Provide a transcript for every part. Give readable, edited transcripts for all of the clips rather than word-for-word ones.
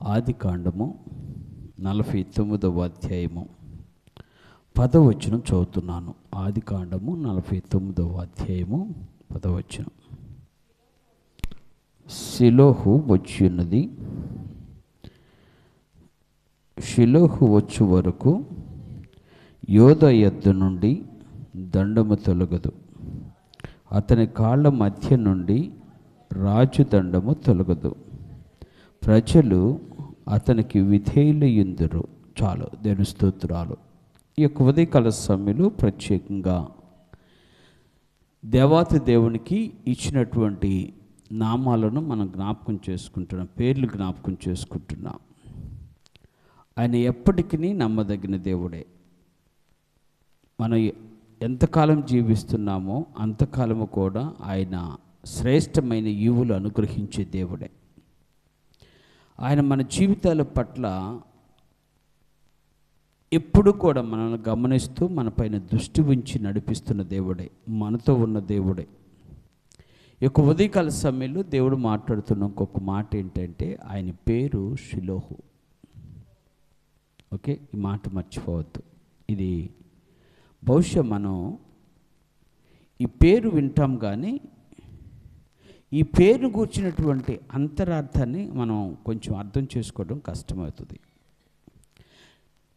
ఆదికాండము 49వ అధ్యాయము 10వ వచనం చదువుతున్నాను. ఆదికాండము 49వ అధ్యాయము 10వ వచనం. షిలోహు వచ్చి ఉన్నది. షిలోహు వచ్చు వరకు యోధ యొద్ద నుండి దండము తొలగదు, అతని కాళ్ళ మధ్య నుండి రాజు దండము తొలగదు. ప్రజలు అతనికి విధేయులయ్యుందురు. చాలు, దేవుని స్తోత్రాలు. ఈ యొక్క ఉదయకాల సమయంలో ప్రత్యేకంగా దేవాతి దేవునికి ఇచ్చినటువంటి నామాలను మనం జ్ఞాపకం చేసుకుంటున్నాం, పేర్లు జ్ఞాపకం చేసుకుంటున్నాం. ఆయన ఎప్పటికీ నమ్మదగిన దేవుడే. మనం ఎంతకాలం జీవిస్తున్నామో అంతకాలము కూడా ఆయన శ్రేష్టమైన ఈవులు అనుగ్రహించే దేవుడే. ఆయన మన జీవితాల పట్ల ఎప్పుడు కూడా మనల్ని గమనిస్తూ మన పైన దృష్టి ఉంచి నడిపిస్తున్న దేవుడే, మనతో ఉన్న దేవుడే. ఈ యొక్క ఉదయకాల సమయంలో దేవుడు మాట్లాడుతున్న ఇంకొక మాట ఏంటంటే ఆయన పేరు షిలోహు. ఓకే, ఈ మాట మర్చిపోవద్దు. ఇది బహుశా మనం ఈ పేరు వింటాం కానీ ఈ పేరు కూర్చున్నటువంటి అంతరార్థాన్ని మనం కొంచెం అర్థం చేసుకోవడం కష్టమవుతుంది.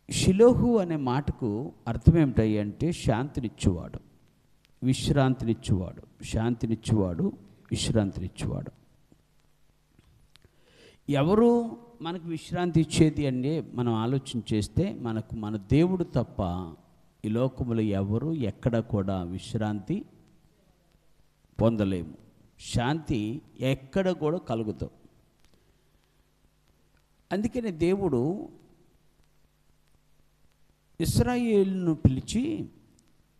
షిలోహు అనే మాటకు అర్థం ఏమిటాయి అంటే శాంతినిచ్చేవాడు, విశ్రాంతినిచ్చేవాడు, శాంతినిచ్చేవాడు, విశ్రాంతినిచ్చేవాడు. ఎవరు మనకు విశ్రాంతి ఇచ్చేది అంటే మనం ఆలోచన చేస్తే మన దేవుడు తప్ప ఈ లోకములో ఎవరు ఎక్కడ కూడా విశ్రాంతి పొందలేము. శాంతి ఎక్కడ కూడా కలుగుతాం. అందుకని దేవుడు ఇశ్రాయేలును పిలిచి,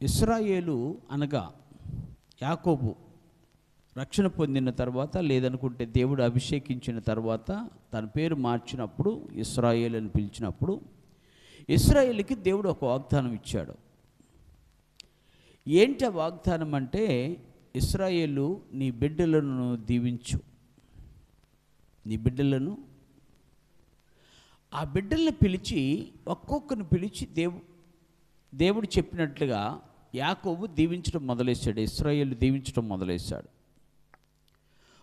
ఇశ్రాయేలు అనగా యాకోబు రక్షణ పొందిన తర్వాత, లేదనుకుంటే దేవుడు అభిషేకించిన తర్వాత తన పేరు మార్చినప్పుడు ఇశ్రాయేలు అని పిలిచినప్పుడు ఇశ్రాయేలుకి దేవుడు ఒక వాగ్దానం ఇచ్చాడు. ఏంటి ఆ వాగ్దానం అంటే, ఇశ్రాయేలు నీ బిడ్డలను దీవించు, నీ బిడ్డలను, ఆ బిడ్డలను పిలిచి ఒక్కొక్కరిని పిలిచి దేవుడు చెప్పినట్లుగా యాకోబు దీవించడం మొదలెట్టాడు, ఇశ్రాయేలు దీవించడం మొదలెట్టాడు.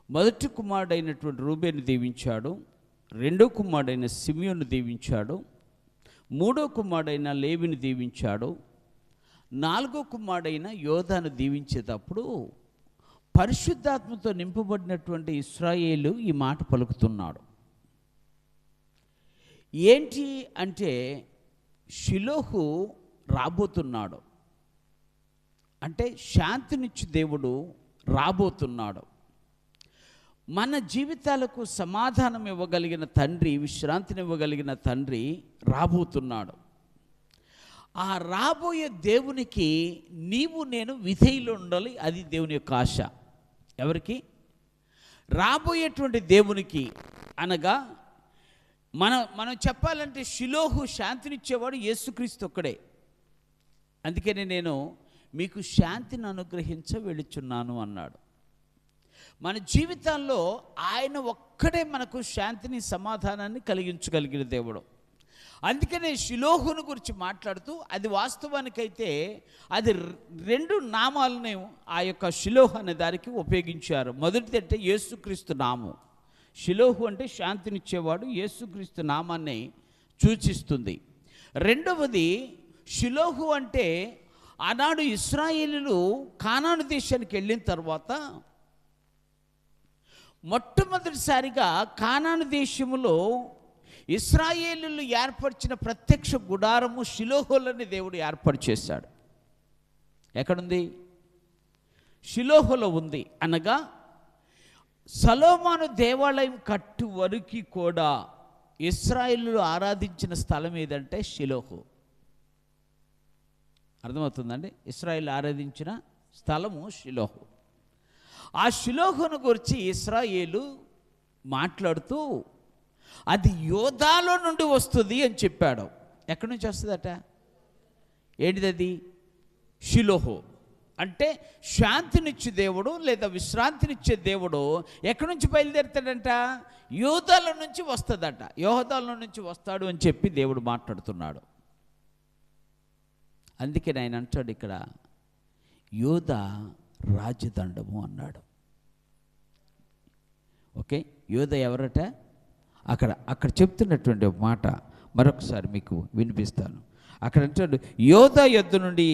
మొదటి కుమారుడైనటువంటి రూబేను దీవించాడు, రెండో కుమారుడైన సిమియోను దీవించాడు, మూడో కుమారుడైన లేవిని దీవించాడు, నాలుగో కుమారుడైన యోధాను దీవించేటప్పుడు పరిశుద్ధాత్మతో నింపబడినటువంటి ఇశ్రాయేలు ఈ మాట పలుకుతున్నాడు. ఏంటి అంటే, షిలోహు రాబోతున్నాడు, అంటే శాంతినిచ్చి దేవుడు రాబోతున్నాడు. మన జీవితాలకు సమాధానం ఇవ్వగలిగిన తండ్రి, విశ్రాంతిని ఇవ్వగలిగిన తండ్రి రాబోతున్నాడు. ఆ రాబోయే దేవునికి నీవు నేను విధేయులు ఉండాలి. అది దేవుని యొక్క ఆశ. ఎవరికి? రాబోయేటువంటి దేవునికి. అనగా మనం చెప్పాలంటే షిలోహు శాంతినిచ్చేవాడు యేసుక్రీస్తు ఒక్కడే. అందుకని నేను మీకు శాంతిని అనుగ్రహించ వెళుచున్నాను అన్నాడు. మన జీవితాల్లో ఆయన ఒక్కడే మనకు శాంతిని, సమాధానాన్ని కలిగించగలిగిన దేవుడు. అందుకనే షిలోహును గురించి మాట్లాడుతూ, అది వాస్తవానికైతే అది రెండు నామాలని ఆ యొక్క షిలోహు అనే దానికి ఉపయోగించారు. మొదటిది అంటే యేసుక్రీస్తు నామం. షిలోహు అంటే శాంతినిచ్చేవాడు, యేసుక్రీస్తు నామాన్ని సూచిస్తుంది. రెండవది షిలోహు అంటే ఆనాడు ఇశ్రాయేలీయులు కానాను దేశానికి వెళ్ళిన తర్వాత మొట్టమొదటిసారిగా కానాను దేశములో ఇశ్రాయేలీయులు ఏర్పరిచిన ప్రత్యక్ష గుడారము షిలోహులని దేవుడు ఏర్పాటు చేశాడు. ఎక్కడుంది? షిలోహులో ఉంది. అనగా సొలొమోను దేవాలయం కట్టు వరకు కూడా ఇశ్రాయేలీయులు ఆరాధించిన స్థలం ఏదంటే షిలోహు. అర్థమవుతుందండి? ఇశ్రాయేలు ఆరాధించిన స్థలము షిలోహు. ఆ షిలోహును గురించి ఇశ్రాయేలు మాట్లాడుతూ అది యోధాలో నుండి వస్తుంది అని చెప్పాడు. ఎక్కడి నుంచి వస్తుందట? ఏంటిది అది? షిలోహు. అంటే శాంతినిచ్చే దేవుడు లేదా విశ్రాంతినిచ్చే దేవుడు ఎక్కడి నుంచి బయలుదేరుతాడంట? యూదాల నుంచి వస్తుందట. యోహదాల నుంచి వస్తాడు అని చెప్పి దేవుడు మాట్లాడుతున్నాడు. అందుకే ఆయన అంటాడు ఇక్కడ, యూదా రాజదండము అన్నాడు. ఓకే, యూదా ఎవరట? అక్కడ చెప్తున్నటువంటి ఒక మాట మరొకసారి మీకు వినిపిస్తాను. అక్కడ అంటాడు, యోధా యొద్ద నుండి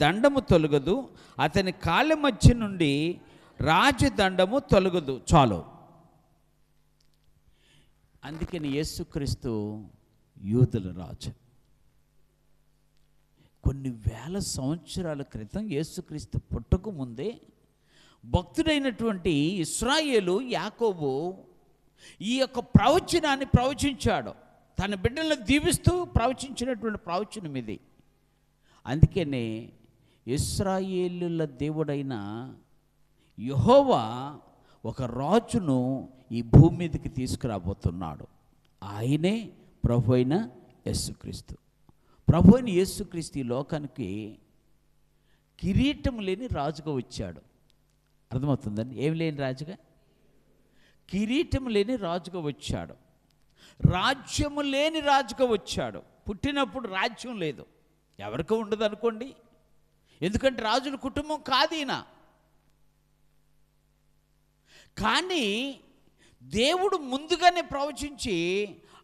దండము తొలగదు, అతని కాళ్ళ మధ్య నుండి రాజదండము తొలగదు. చాలు. అందుకని యేసుక్రీస్తు యూదుల రాజు. కొన్ని వేల సంవత్సరాల క్రితం యేసుక్రీస్తు పుట్టక ముందే భక్తుడైనటువంటి ఇశ్రాయేలు యాకోబు ఈ యొక్క ప్రవచనాన్ని ప్రవచించాడు. తన బిడ్డలను దీవిస్తూ ప్రవచించినటువంటి ప్రవచనం ఇది. అందుకనే ఇశ్రాయేలుల దేవుడైన యెహోవా ఒక రాజును ఈ భూమి మీదకి తీసుకురాబోతున్నాడు. ఆయనే ప్రభు అయిన యేసుక్రీస్తు. ప్రభు అయిన యేసుక్రీస్తు ఈ లోకానికి కిరీటం లేని రాజుగా వచ్చాడు. అర్థమవుతుందండి? ఏం లేని రాజుగా, కిరీటం లేని రాజుగా వచ్చాడు. రాజ్యము లేని రాజుగా వచ్చాడు. పుట్టినప్పుడు రాజ్యం లేదు, ఎవరికీ ఉండదు అనుకోండి. ఎందుకంటే రాజుల కుటుంబం కాదు ఈయన. కానీ దేవుడు ముందుగానే ప్రవచించి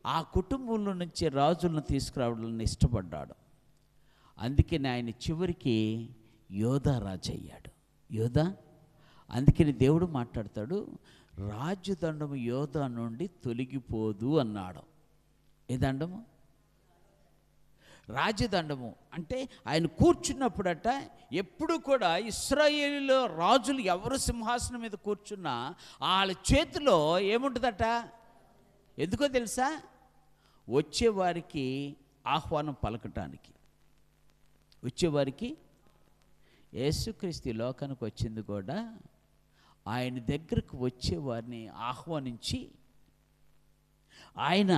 ఆ కుటుంబంలో నుంచి రాజులను తీసుకురావడాలని ఇష్టపడ్డాడు. అందుకని ఆయన చివరికి యోధా రాజు అయ్యాడు. యోధా. అందుకని దేవుడు మాట్లాడతాడు, రాజదండము యోధా నుండి తొలగిపోదు అన్నాడు. ఏ దండము? రాజదండము. అంటే ఆయన కూర్చున్నప్పుడట ఎప్పుడు కూడా ఇశ్రాయేలులో రాజులు ఎవరు సింహాసనం మీద కూర్చున్నా వాళ్ళ చేతిలో ఏముంటుందట? ఎందుకో తెలుసా? వచ్చేవారికి ఆహ్వానం పలకటానికి. వచ్చేవారికి యేసుక్రీస్తు లోకానికి వచ్చింది కూడా ఆయన దగ్గరకు వచ్చేవారిని ఆహ్వానించి, ఆయన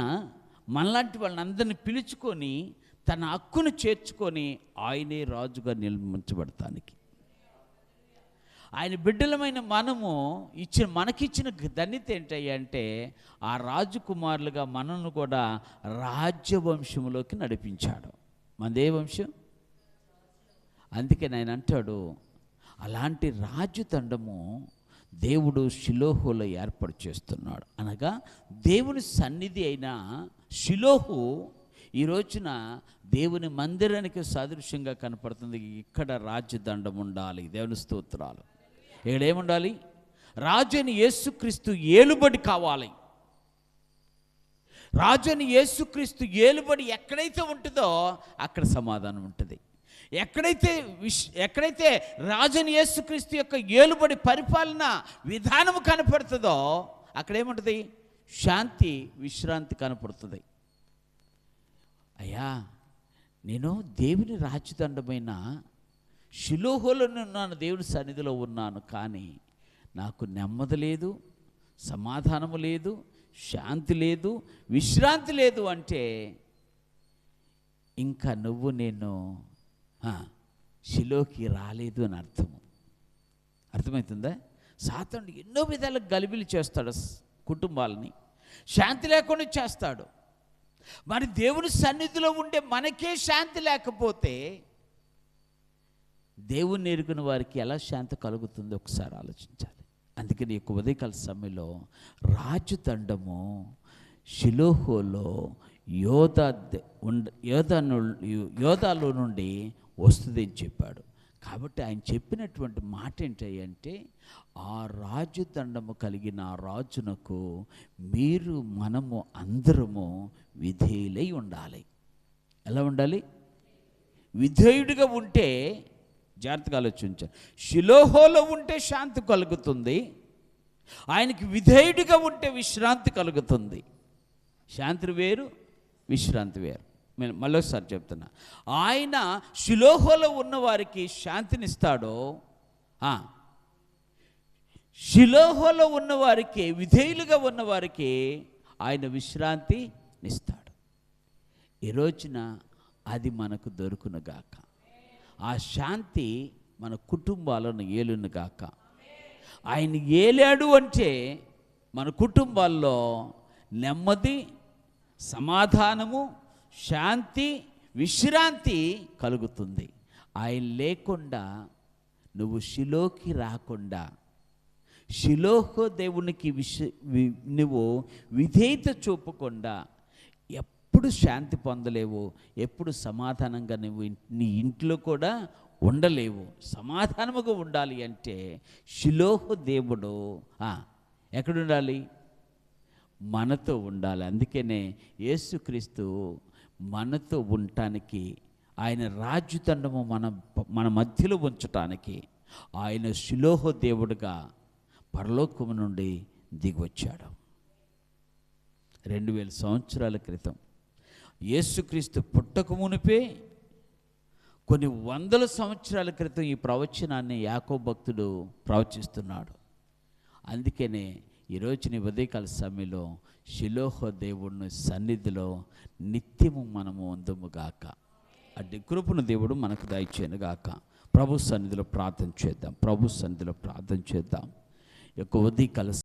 మనలాంటి వాళ్ళని అందరిని పిలుచుకొని తన హక్కును చేర్చుకొని ఆయనే రాజుగా నియమించబడటానికి. ఆయన బిడ్డలమైన మనము మనకిచ్చిన ధన్యత ఏంటంటే ఆ రాజకుమారులుగా మనల్ని కూడా రాజ్యవంశంలోకి నడిపించాడు. మనదే వంశం. అందుకని ఆయన అంటాడు, అలాంటి రాజదండము దేవుడు షిలోహులో ఏర్పాటు చేస్తున్నాడు. అనగా దేవుని సన్నిధి అయిన షిలోహు ఈ రోజున దేవుని మందిరానికి సాదృశ్యంగా కనపడుతుంది. ఇక్కడ రాజదండం ఉండాలి. దేవుని స్తోత్రాలు. ఇక్కడ ఏముండాలి? రాజుని యేసుక్రీస్తు ఏలుబడి కావాలి. రాజుని యేసుక్రీస్తు ఏలుబడి ఎక్కడైతే ఉంటుందో అక్కడ సమాధానం ఉంటుంది. ఎక్కడైతే రాజుని యేసుక్రీస్తు యొక్క ఏలుబడి పరిపాలన విధానము కనపడుతుందో అక్కడేముంటుంది? శాంతి, విశ్రాంతి కనపడుతుంది. అయ్యా, నేను దేవుని రాజదండమైన షిలోహులో ఉన్నాను, దేవుని సన్నిధిలో ఉన్నాను, కానీ నాకు నెమ్మది లేదు, సమాధానము లేదు, శాంతి లేదు, విశ్రాంతి లేదు అంటే ఇంకా నేను షిలోకి రాలేదు అని అర్థమవుతుందా? సాతానుడు ఎన్నో విధాలుగా గలిబిలి చేస్తాడు కుటుంబాలని, శాంతి లేకుండా చేస్తాడు. మరి దేవుని సన్నిధిలో ఉండే మనకే శాంతి లేకపోతే దేవుని ఎరుగున వారికి ఎలా శాంతి కలుగుతుందో ఒకసారి ఆలోచించాలి. అందుకని ఈ ఉదయకాల సమయంలో రాజదండము షిలోహులో యోధాలో నుండి వస్తుంది అని చెప్పాడు. కాబట్టి ఆయన చెప్పినటువంటి మాట ఏంటంటే, ఆ రాజదండము కలిగిన రాజునకు మనము అందరము విధేయులై ఉండాలి. ఎలా ఉండాలి? విధేయుడిగా ఉంటే, జాగ్రత్తగా ఆలోచించాలి, షిలోహులో ఉంటే శాంతి కలుగుతుంది, ఆయనకి విధేయుడిగా ఉంటే విశ్రాంతి కలుగుతుంది. శాంతి వేరు, విశ్రాంతి వేరు. మళ్ళొకసారి చెప్తున్నా, ఆయన షిలోహులో ఉన్న వారికి శాంతినిస్తాడో, షిలోహులో ఉన్నవారికి, విధేయులుగా ఉన్నవారికి ఆయన విశ్రాంతినిస్తాడు. ఈ రోజున అది మనకు దొరుకునుగాక. ఆ శాంతి మన కుటుంబాలను ఏలును గాక. ఆయన ఏలాడు అంటే మన కుటుంబాల్లో నెమ్మది, సమాధానము, శాంతి, విశ్రాంతి కలుగుతుంది. ఆయన లేకుండా నువ్వు షిలోకి రాకుండా, షిలోహు దేవునికి నువ్వు విధేయత చూపకుండా ఎప్పుడు శాంతి పొందలేవు, ఎప్పుడు సమాధానంగా నువ్వు నీ ఇంట్లో కూడా ఉండలేవు. సమాధానముగా ఉండాలి అంటే షిలోహు దేవుడు ఎక్కడుండాలి? మనతో ఉండాలి. అందుకనే యేసుక్రీస్తు మనతో ఉండటానికి, ఆయన రాజ్యదండము మన మధ్యలో ఉంచటానికి ఆయన షిలోహు దేవుడుగా పరలోకము నుండి దిగివచ్చాడు. 2000 సంవత్సరాల క్రితం యేసుక్రీస్తు పుట్టక మునిపే కొన్ని వందల సంవత్సరాల క్రితం ఈ ప్రవచనాన్ని యాకోబు భక్తుడు ప్రవచిస్తున్నాడు. అందుకనే ఈరోజు నీ ఉదయకాల సమయంలో షిలోహు దేవుని సన్నిధిలో నిత్యము మనము ఉందుముగాక. అట్టి కృపను దేవుడు మనకు దయచేయనుగాక. ప్రభు సన్నిధిలో ప్రార్థన చేద్దాం. ప్రభు సన్నిధిలో ప్రార్థన చేద్దాం. యొక్క ఉదయకాల